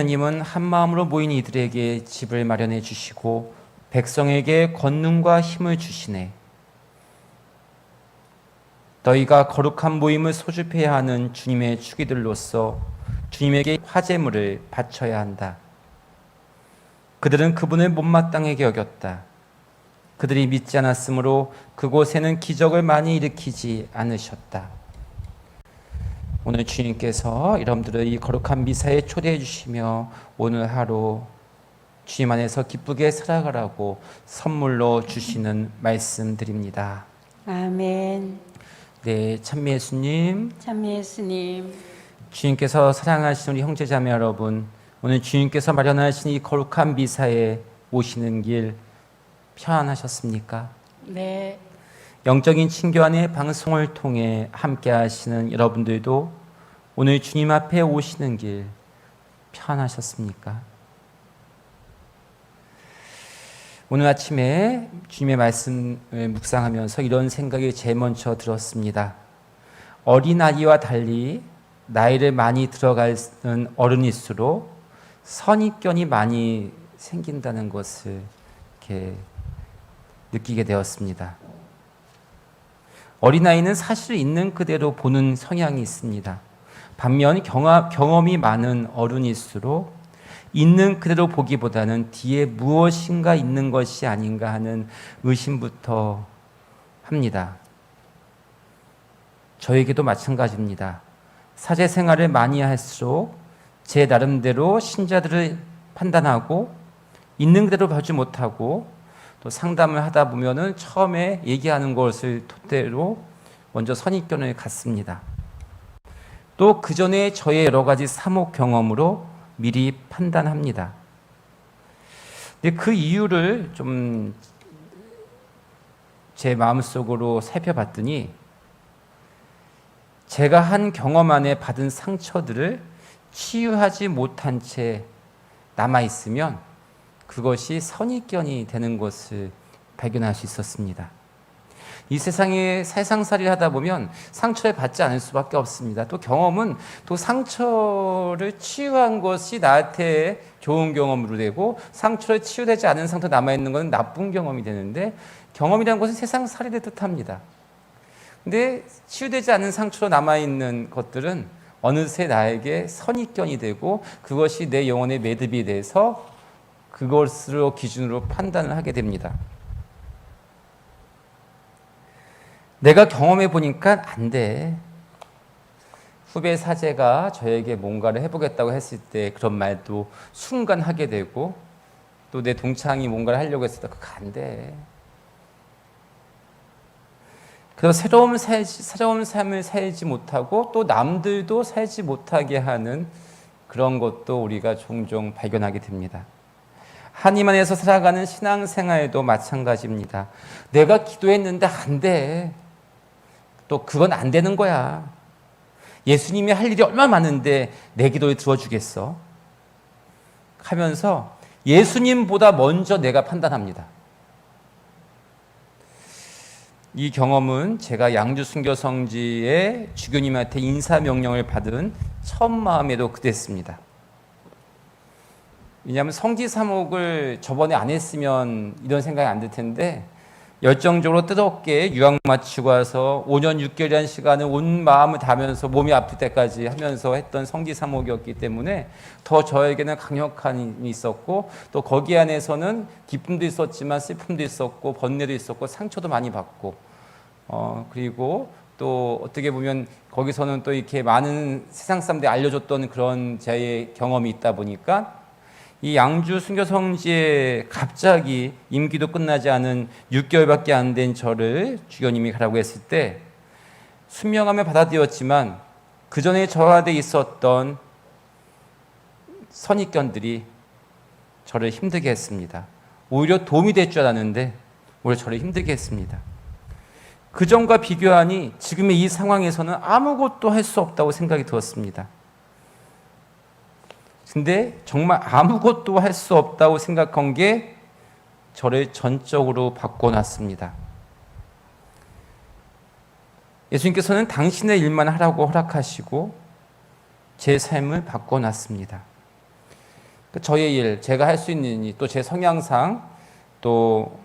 하느님은 한 마음으로 모인 이들에게 집을 마련해 주시고 백성에게 권능과 힘을 주시네. 너희가 거룩한 모임을 소집해야 하는 주님의 축이들로서 주님에게 화제물을 바쳐야 한다. 그들은 그분을 못마땅하게 여겼다. 그들이 믿지 않았으므로 그곳에는 기적을 많이 일으키지 않으셨다. 오늘 주님께서 여러분들을 이 거룩한 미사에 초대해 주시며 오늘 하루 주님 안에서 기쁘게 살아가라고 선물로 주시는 말씀드립니다. 아멘. 네, 찬미 예수님, 참미 예수님, 주님께서 사랑하시는 우리 형제자매 여러분, 오늘 주님께서 마련하신 이 거룩한 미사에 오시는 길 편안하셨습니까? 네, 영적인 친교 안의 방송을 통해 함께 하시는 여러분들도 오늘 주님 앞에 오시는 길 편안하셨습니까? 오늘 아침에 주님의 말씀을 묵상하면서 이런 생각이 제일 먼저 들었습니다. 어린아이와 달리 나이를 많이 들어가는 어른일수록 선입견이 많이 생긴다는 것을 이렇게 느끼게 되었습니다. 어린아이는 사실 있는 그대로 보는 성향이 있습니다. 반면 경험이 많은 어른일수록 있는 그대로 보기보다는 뒤에 무엇인가 있는 것이 아닌가 하는 의심부터 합니다. 저에게도 마찬가지입니다. 사제 생활을 많이 할수록 제 나름대로 신자들을 판단하고 있는 그대로 보지 못하고 또 상담을 하다 보면은 처음에 얘기하는 것을 토대로 먼저 선입견을 갖습니다. 또 그 전에 저의 여러 가지 사목 경험으로 미리 판단합니다. 근데 그 이유를 좀 제 마음속으로 살펴봤더니 제가 한 경험 안에 받은 상처들을 치유하지 못한 채 남아있으면 그것이 선입견이 되는 것을 발견할 수 있었습니다. 이 세상에 세상살이를 하다 보면 상처를 받지 않을 수밖에 없습니다. 또 경험은 또 상처를 치유한 것이 나한테 좋은 경험으로 되고 상처를 치유되지 않은 상처 남아있는 것은 나쁜 경험이 되는데 경험이라는 것은 세상살이를 뜻합니다. 근데 치유되지 않은 상처로 남아있는 것들은 어느새 나에게 선입견이 되고 그것이 내 영혼의 매듭이 돼서 그것으로 기준으로 판단을 하게 됩니다. 내가 경험해 보니까 안 돼. 후배 사제가 저에게 뭔가를 해보겠다고 했을 때 그런 말도 순간 하게 되고 또 내 동창이 뭔가를 하려고 했을 때 그거 안 돼. 그래서 새로운 삶을 살지 못하고 또 남들도 살지 못하게 하는 그런 것도 우리가 종종 발견하게 됩니다. 하나님 안에서 살아가는 신앙생활도 마찬가지입니다. 내가 기도했는데 안 돼. 또 그건 안 되는 거야. 예수님이 할 일이 얼마나 많은데 내 기도를 들어주겠어? 하면서 예수님보다 먼저 내가 판단합니다. 이 경험은 제가 양주 순교성지의 주교님한테 인사명령을 받은 첫 마음에도 그랬습니다. 왜냐하면 성지사목을 저번에 안 했으면 이런 생각이 안 들 텐데 열정적으로 뜨겁게 유학 마치고 와서 5년 6개월이라는 시간을 온 마음을 다하면서 몸이 아플 때까지 하면서 했던 성지사목이었기 때문에 더 저에게는 강력한 힘이 있었고 또 거기 안에서는 기쁨도 있었지만 슬픔도 있었고 번뇌도 있었고 상처도 많이 받고 그리고 또 어떻게 보면 거기서는 또 이렇게 많은 세상 사람들이 알려줬던 그런 제 경험이 있다 보니까 이 양주 순교성지에 갑자기 임기도 끝나지 않은 6개월밖에 안 된 저를 주교님이 가라고 했을 때 순명함을 받아들였지만 그 전에 저 안에 있었던 선입견들이 저를 힘들게 했습니다. 오히려 도움이 될 줄 알았는데 오히려 저를 힘들게 했습니다. 그 전과 비교하니 지금의 이 상황에서는 아무것도 할 수 없다고 생각이 들었습니다. 근데 정말 아무것도 할 수 없다고 생각한 게 저를 전적으로 바꿔놨습니다. 예수님께서는 당신의 일만 하라고 허락하시고 제 삶을 바꿔놨습니다. 저의 일, 제가 할 수 있는 일, 또 제 성향상 또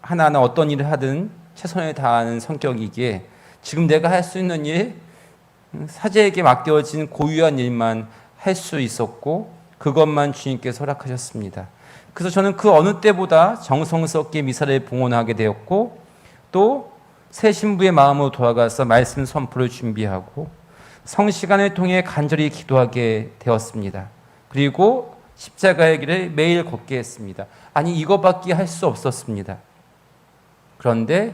하나하나 어떤 일을 하든 최선을 다하는 성격이기에 지금 내가 할 수 있는 일, 사제에게 맡겨진 고유한 일만 할 수 있었고 그것만 주님께서 허락하셨습니다. 그래서 저는 그 어느 때보다 정성스럽게 미사를 봉헌하게 되었고 또 새 신부의 마음으로 돌아가서 말씀 선포를 준비하고 성시간을 통해 간절히 기도하게 되었습니다. 그리고 십자가의 길을 매일 걷게 했습니다. 아니 이거밖에 할 수 없었습니다. 그런데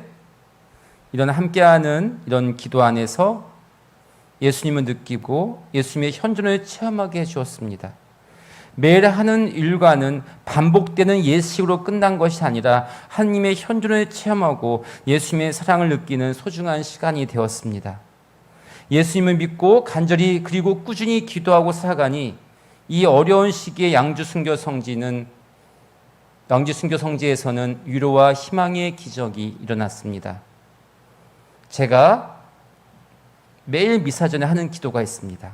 이런 함께하는 이런 기도 안에서 예수님을 느끼고 예수님의 현존을 체험하게 해주었습니다. 매일 하는 일과는 반복되는 예식으로 끝난 것이 아니라 하나님의 현존을 체험하고 예수님의 사랑을 느끼는 소중한 시간이 되었습니다. 예수님을 믿고 간절히 그리고 꾸준히 기도하고 살아가니 이 어려운 시기에 양주 순교 성지에서는 위로와 희망의 기적이 일어났습니다. 제가 매일 미사 전에 하는 기도가 있습니다.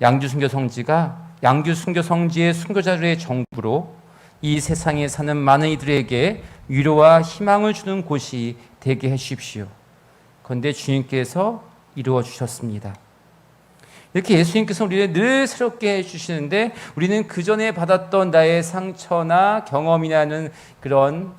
양주 순교 성지가 양주 순교 성지의 순교자들의 정부로 이 세상에 사는 많은 이들에게 위로와 희망을 주는 곳이 되게 해 주십시오. 그런데 주님께서 이루어 주셨습니다. 이렇게 예수님께서 우리를 늘 새롭게 해주시는데 우리는 그 전에 받았던 나의 상처나 경험이라는 그런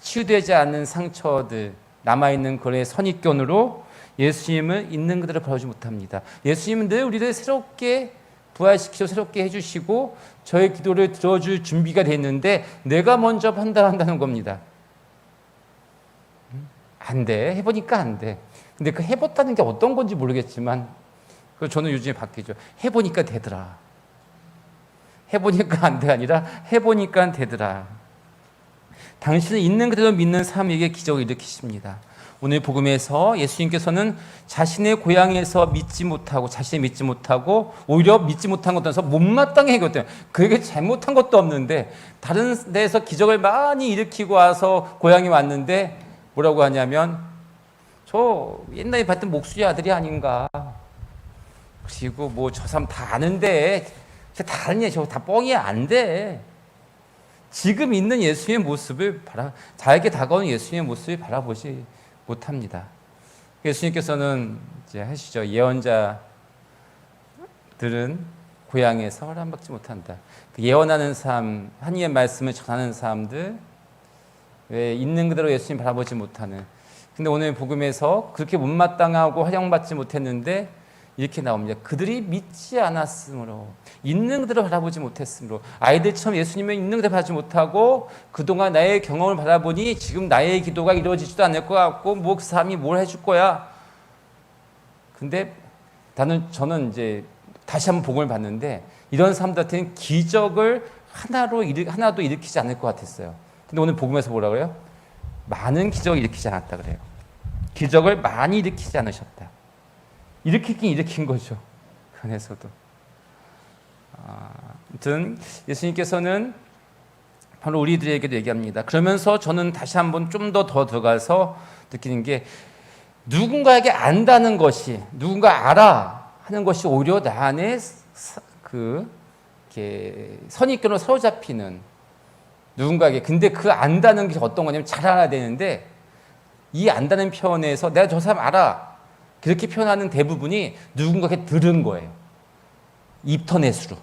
치유되지 않는 상처들, 남아있는 그의 선입견으로 예수님을 있는 그대로 바라보지 못합니다. 예수님은 늘 우리를 새롭게 부활시키고 새롭게 해주시고 저의 기도를 들어줄 준비가 됐는데 내가 먼저 판단한다는 겁니다. 안 돼. 해보니까 안 돼. 근데 그 해봤다는 게 어떤 건지 모르겠지만 저는 요즘에 바뀌죠. 해보니까 되더라. 해보니까 안 돼가 아니라 해보니까 되더라. 당신은 있는 그대로 믿는 사람에게 기적을 일으키십니다. 오늘 복음에서 예수님께서는 자신의 고향에서 믿지 못하고 자신이 믿지 못하고 오히려 믿지 못한 것도 아니라 못마땅히 해결돼요. 그에게 잘못한 것도 없는데 다른 데에서 기적을 많이 일으키고 와서 고향에 왔는데 뭐라고 하냐면 저 옛날에 봤던 목수의 아들이 아닌가. 그리고 뭐 저 사람 다 아는데 다 아는 저거 다 뻥이야. 안 돼. 지금 있는 예수님의 모습을 자에게 다가오는 예수님의 모습을 바라보지 못합니다. 예수님께서는 이제 하시죠. 예언자들은 고향에서 허락받지 못한다. 그 예언하는 사람, 하나님의 말씀을 전하는 사람들, 왜 있는 그대로 예수님 바라보지 못하는. 근데 오늘 복음에서 그렇게 못마땅하고 허용받지 못했는데 이렇게 나옵니다. 그들이 믿지 않았으므로, 있는 그대로 바라보지 못했으므로, 아이들처럼 예수님을 있는 그대로 바라보지 못하고 그동안 나의 경험을 바라보니 지금 나의 기도가 이루어지지도 않을 것 같고 뭐 그 사람이 뭘 해줄 거야. 근데 저는 이제 다시 한번 복음을 봤는데 이런 사람들한테는 기적을 하나도 일으키지 않을 것 같았어요. 근데 오늘 복음에서 뭐라 그래요? 많은 기적을 일으키지 않았다 그래요. 기적을 많이 일으키지 않으셨다. 일으키긴 일으킨 거죠. 그 안에서도. 아무튼 예수님께서는 바로 우리들에게도 얘기합니다. 그러면서 저는 다시 한번 좀 더 들어가서 느끼는 게 누군가에게 안다는 것이, 누군가 알아 하는 것이 오히려 나 안에 이렇게 선입견으로 사로잡히는 누군가에게. 근데 그 안다는 게 어떤 거냐면 잘 알아야 되는데 이 안다는 표현에서 내가 저 사람 알아. 그렇게 표현하는 대부분이 누군가에게 들은 거예요. 인터넷으로.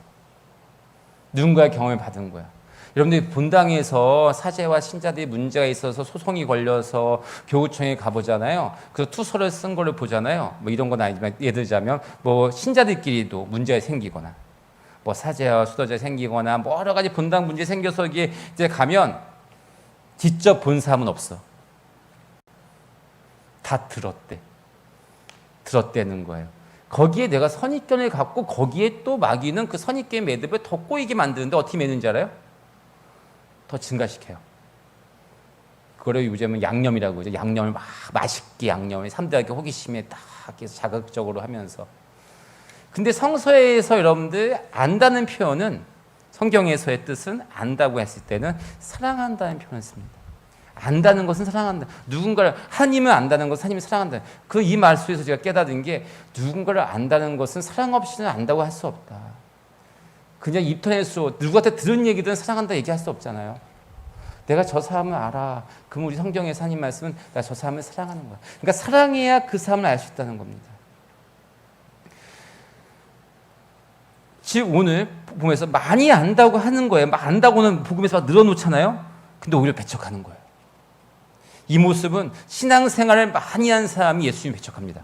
누군가의 경험을 받은 거야. 여러분들이 본당에서 사제와 신자들이 문제가 있어서 소송이 걸려서 교구청에 가보잖아요. 그래서 투서를 쓴 거를 보잖아요. 뭐 이런 건 아니지만 예를 들자면 뭐 신자들끼리도 문제가 생기거나 뭐 사제와 수도자 생기거나 뭐 여러 가지 본당 문제 생겨서 이게 이제 가면 직접 본 사람은 없어. 다 들었대는 거예요. 거기에 내가 선입견을 갖고 거기에 또 마귀는 그 선입견의 매듭을 더 꼬이게 만드는데 어떻게 매는지 알아요? 더 증가시켜요. 그거를 요즘은 양념이라고 그러죠. 양념을 막 맛있게 양념을 3대학교 호기심에 딱 해서 자극적으로 하면서. 근데 성서에서 여러분들 안다는 표현은 성경에서의 뜻은 안다고 했을 때는 사랑한다는 표현을 씁니다. 안다는 것은 사랑한다. 누군가를 하나님을 안다는 것은 하나님을 사랑한다. 그 이 말 속에서 제가 깨닫은 게 누군가를 안다는 것은 사랑 없이는 안다고 할 수 없다. 그냥 인터넷으로 누구한테 들은 얘기든 사랑한다 얘기할 수 없잖아요. 내가 저 사람을 알아. 그럼 우리 성경에서 하나님 말씀은 나 저 사람을 사랑하는 거야. 그러니까 사랑해야 그 사람을 알 수 있다는 겁니다. 즉 오늘 복음에서 많이 안다고 하는 거예요. 막 안다고는 복음에서 막 늘어놓잖아요. 근데 오히려 배척하는 거예요. 이 모습은 신앙생활을 많이 한 사람이 예수님 배척합니다.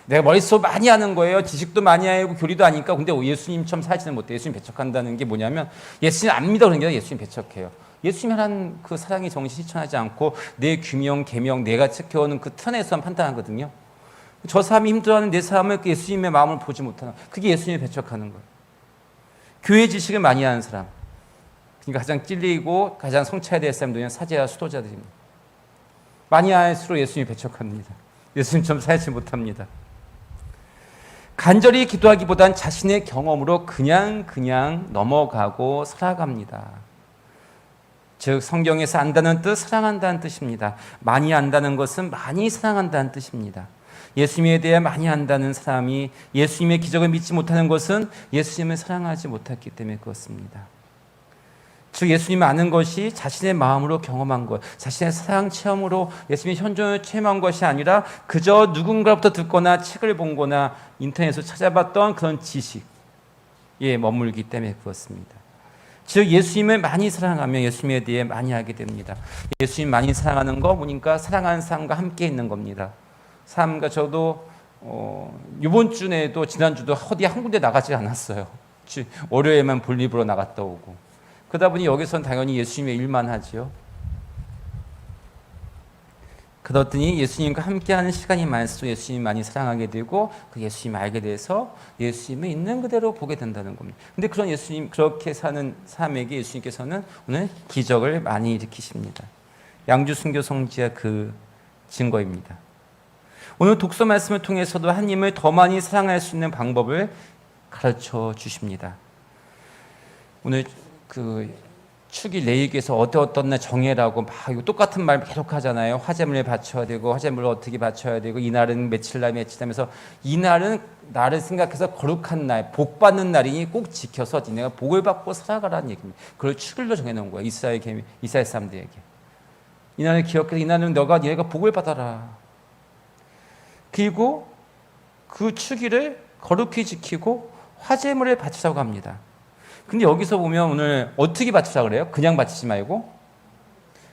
내가 머릿속 많이 하는 거예요. 지식도 많이 하고 교리도 하니까. 근데 예수님처럼 살지는 못해. 예수님 배척한다는 게 뭐냐면 예수님 안 믿어 그런 게 아니라 예수님 배척해요. 예수님이 하는 그 사랑의 정신 실천하지 않고 내 규명, 계명, 내가 지켜오는 그 틀에서만 판단하거든요. 저 사람이 힘들어하는 내 사람을 예수님의 마음을 보지 못하는 그게 예수님이 배척하는 거예요. 교회 지식을 많이 하는 사람, 그러니까 가장 찔리고 가장 성취해야 될 사람들은 사제와 수도자들입니다. 많이 할수록 예수님이 배척합니다. 예수님처럼 살지 못합니다. 간절히 기도하기보단 자신의 경험으로 그냥 넘어가고 살아갑니다. 즉 성경에서 안다는 뜻, 사랑한다는 뜻입니다. 많이 안다는 것은 많이 사랑한다는 뜻입니다. 예수님에 대해 많이 안다는 사람이 예수님의 기적을 믿지 못하는 것은 예수님을 사랑하지 못했기 때문에 그렇습니다. 즉 예수님을 아는 것이 자신의 마음으로 경험한 것, 자신의 사랑 체험으로 예수님의 현존을 체험한 것이 아니라 그저 누군가로부터 듣거나 책을 본 거나 인터넷에서 찾아봤던 그런 지식에 머물기 때문에 그렇습니다. 즉 예수님을 많이 사랑하면 예수님에 대해 많이 알게 됩니다. 예수님 많이 사랑하는 거 보니까 사랑하는 사람과 함께 있는 겁니다. 사람과 저도 이번 주에도 지난주도 어디 한 군데 나가지 않았어요. 월요일에만 볼일보러 나갔다 오고. 그러다 보니 여기서는 당연히 예수님의 일만 하지요. 그렇더니 예수님과 함께하는 시간이 많을수록 예수님 많이 사랑하게 되고 그 예수님 알게 돼서 예수님을 있는 그대로 보게 된다는 겁니다. 근데 그런 예수님 그렇게 사는 사람에게 예수님께서는 오늘 기적을 많이 일으키십니다. 양주 순교 성지가 그 증거입니다. 오늘 독서 말씀을 통해서도 하나님을 더 많이 사랑할 수 있는 방법을 가르쳐 주십니다. 오늘 그 축일 레위기에서 어떤 날 정해라고 막 이거 똑같은 말 계속 하잖아요. 화제물을 바쳐야 되고 화제물을 어떻게 바쳐야 되고 이날은 며칠 하면서 이날은 나를 생각해서 거룩한 날, 복 받는 날이니 꼭 지켜서 니네가 복을 받고 살아가라는 얘기입니다. 그걸 축일로 정해놓은 거예요. 이스라엘 사람들에게. 이날을 기억해서 이날은 니네가 복을 받아라. 그리고 그 축일을 거룩히 지키고 화제물을 바치라고 합니다. 근데 여기서 보면 오늘 어떻게 바치자 그래요? 그냥 바치지 말고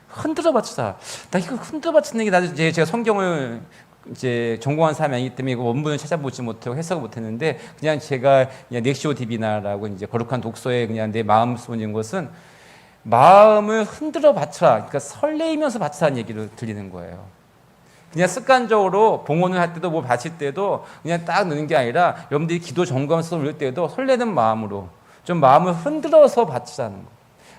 흔들어 바치자. 나 이거 흔들어 바치는 게 나도 제가 성경을 이제 전공한 사람이 아니기 때문에 이거 원문을 찾아보지 못하고 해석을 못했는데 그냥 제가 그냥 넥시오 디비나라고 이제 거룩한 독서에 그냥 내 마음 쏘는 것은 마음을 흔들어 바치라. 그러니까 설레이면서 바치라는 얘기를 들리는 거예요. 그냥 습관적으로 봉헌을 할 때도 뭐 바칠 때도 그냥 딱 넣는 게 아니라 여러분들이 기도 점검해서 올릴 때도 설레는 마음으로 좀 마음을 흔들어서 바치자는 거.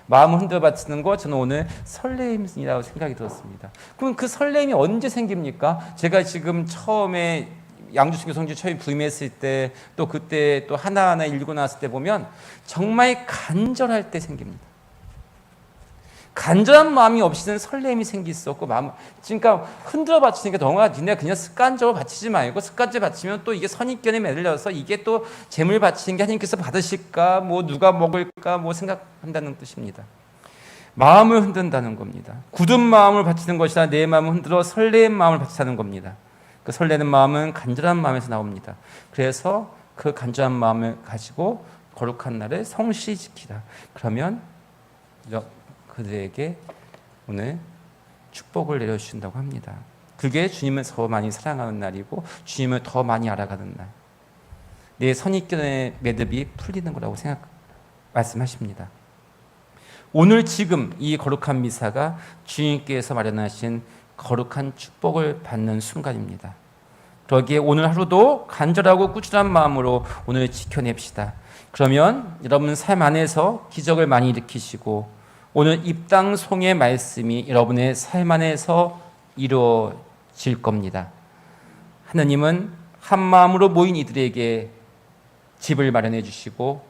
마음을 흔들어 바치는 거 저는 오늘 설레임이라고 생각이 들었습니다. 그럼 그 설레임이 언제 생깁니까? 제가 지금 처음에 양주순교 성지 처음 부임했을 때 또 그때 또 하나하나 읽고 나왔을 때 보면 정말 간절할 때 생깁니다. 간절한 마음이 없이는 설렘이 생길 수 없고 그러니까 흔들어 바치니까 덩아 니네 그냥 습관적으로 바치지 말고 습관적으로 바치면 또 이게 선입견에 매달려서 이게 또 재물 바치는 게 하나님께서 받으실까 뭐 누가 먹을까 뭐 생각한다는 뜻입니다. 마음을 흔든다는 겁니다. 굳은 마음을 바치는 것이 아니라 내 마음을 흔들어 설레는 마음을 바치자는 겁니다. 그 설레는 마음은 간절한 마음에서 나옵니다. 그래서 그 간절한 마음을 가지고 거룩한 날을 성실히 지키라. 그러면 그들에게 오늘 축복을 내려주신다고 합니다. 그게 주님을 더 많이 사랑하는 날이고 주님을 더 많이 알아가는 날. 내 선입견의 매듭이 풀리는 거라고 말씀하십니다. 오늘 지금 이 거룩한 미사가 주님께서 마련하신 거룩한 축복을 받는 순간입니다. 그러기에 오늘 하루도 간절하고 꾸준한 마음으로 오늘 지켜냅시다. 그러면 여러분 삶 안에서 기적을 많이 일으키시고 오늘 입당송의 말씀이 여러분의 삶 안에서 이루어질 겁니다. 하나님은 한 마음으로 모인 이들에게 집을 마련해 주시고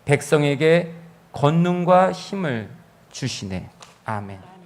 백성에게 권능과 힘을 주시네. 아멘.